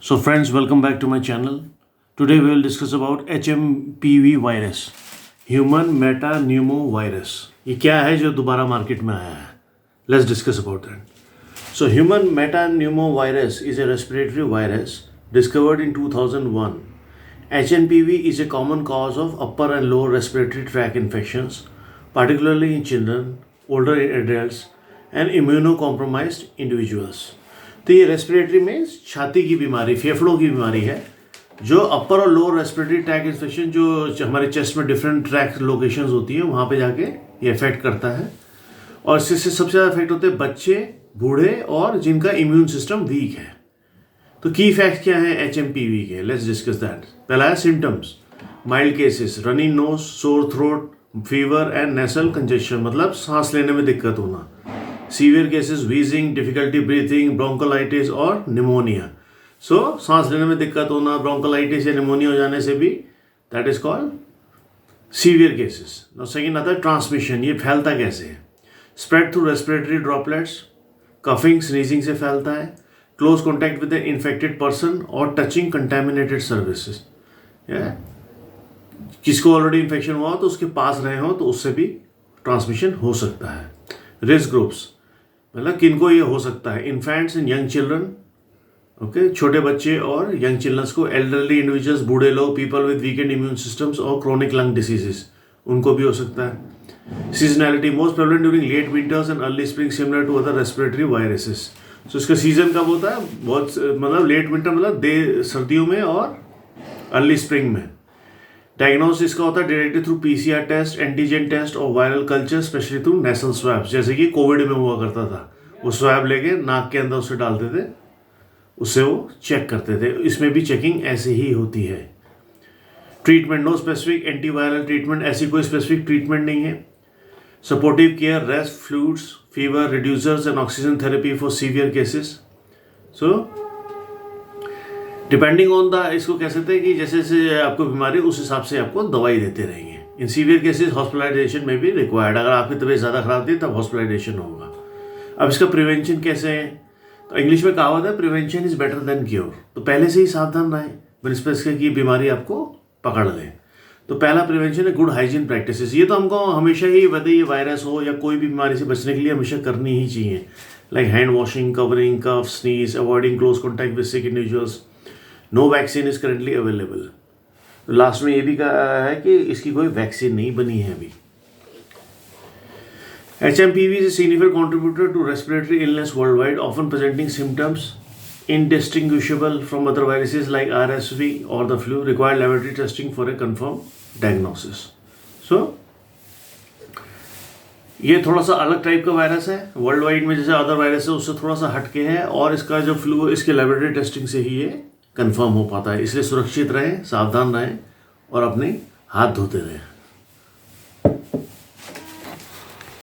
So friends, welcome back to my channel. Today we will discuss about HMPV virus, Human Metapneumovirus. ये क्या है जो दोबारा market में आया है? Let's discuss about that. So Human Metapneumovirus is a respiratory virus discovered in 2001. HNPV is a common cause of upper and lower respiratory tract infections, particularly in children, older adults, and immunocompromised individuals. तो ये respiratory में छाती की बीमारी, फेफड़ों की बीमारी है जो अपर और लोअर रेस्पिरेटरी ट्रैक इन्फेक्शन जो हमारे चेस्ट में डिफरेंट ट्रैक लोकेशंस होती हैं वहाँ पे जाके ये इफेक्ट करता है। और इससे सबसे ज़्यादा इफेक्ट होते हैं बच्चे, बूढ़े और जिनका इम्यून सिस्टम वीक है। तो की इफेक्ट क्या है HMPV के? Let's discuss that. पहला है symptoms, mild cases, running nose, sore throat, fever and nasal congestion, मतलब सांस लेने में दिक्कत होना। Severe cases, wheezing, difficulty breathing, bronchiolitis और निमोनिया। सो सांस लेने में दिक्कत होना, ब्रोंकोलाइटिस या निमोनिया हो जाने से भी that is called severe cases. Now second आता है ट्रांसमिशन। ये फैलता कैसे है? Spread through respiratory droplets, coughing, sneezing से फैलता है, close contact with an infected person और टचिंग कंटेमिनेटेड सर्विसेज। किसको ऑलरेडी इन्फेक्शन हुआ हो तो उसके पास रहे हो तो उससे भी ट्रांसमिशन हो सकता है। रिस्क ग्रुप्स, मतलब किनको ये हो सकता है? Infants and young children, okay, छोटे बच्चे और यंग चिल्ड्रंस को, एल्डरली इंडिविजुअल्स, बूढ़े लोग, people with weakened immune systems और क्रोनिक लंग डिसीजेस, उनको भी हो सकता है। Seasonality, most prevalent during late winters and early spring, similar to other respiratory viruses. So इसका सीजन कब होता है? बहुत, मतलब लेट विंटर मतलब सर्दियों में और अर्ली स्प्रिंग में। डायग्नोसिस का होता है directly through PCR test, antigen test और viral culture, specially through nasal swabs, जैसे कि कोविड में हुआ करता था। वो स्वैब लेके नाक के अंदर उसे डालते थे, उससे वो चेक करते थे। इसमें भी चेकिंग ऐसे ही होती है। Treatment, no specific antiviral treatment, ऐसी कोई स्पेसिफिक ट्रीटमेंट नहीं है। Supportive care, rest, fluids, fever reducers and oxygen therapy for severe cases. So depending on the, इसको कह सकते हैं कि जैसे जैसे आपको बीमारी उस हिसाब से आपको दवाई देते रहेंगे। इन सीवियर केसेस हॉस्पिटलाइजेशन में भी रिक्वायर्ड, अगर आपकी तबीयत ज़्यादा खराब थी तब हॉस्पिटलाइजेशन होगा। अब इसका प्रिवेंशन कैसे है? तो इंग्लिश में कहावत है, prevention is better than cure. तो पहले से ही सावधान रहें बनस्पति की बीमारी आपको पकड़ ले। तो पहला प्रिवेंशन है गुड हाइजीन प्रैक्टिसेस। ये तो हमको हमेशा ही, वैसे ये वायरस हो या कोई भी बीमारी से बचने के लिए हमेशा करनी ही चाहिए, like hand washing, covering cough, sneeze, avoiding close contact with sick individuals. No vaccine is currently available. Last में ये भी कहा है कि इसकी कोई वैक्सीन नहीं बनी है अभी। HMPV is a significant contributor to respiratory illness worldwide, often presenting symptoms indistinguishable from other viruses like RSV or the flu. Require laboratory testing for a confirmed diagnosis. So, ये थोड़ा सा अलग टाइप का virus है। World wide में जैसे other virus है उससे थोड़ा सा हटके है, और इसका जो फ्लू, इसके लेबोरेटरी टेस्टिंग से ही ये कंफर्म हो पाता है। इसलिए सुरक्षित रहें, सावधान रहें और अपने हाथ धोते रहें।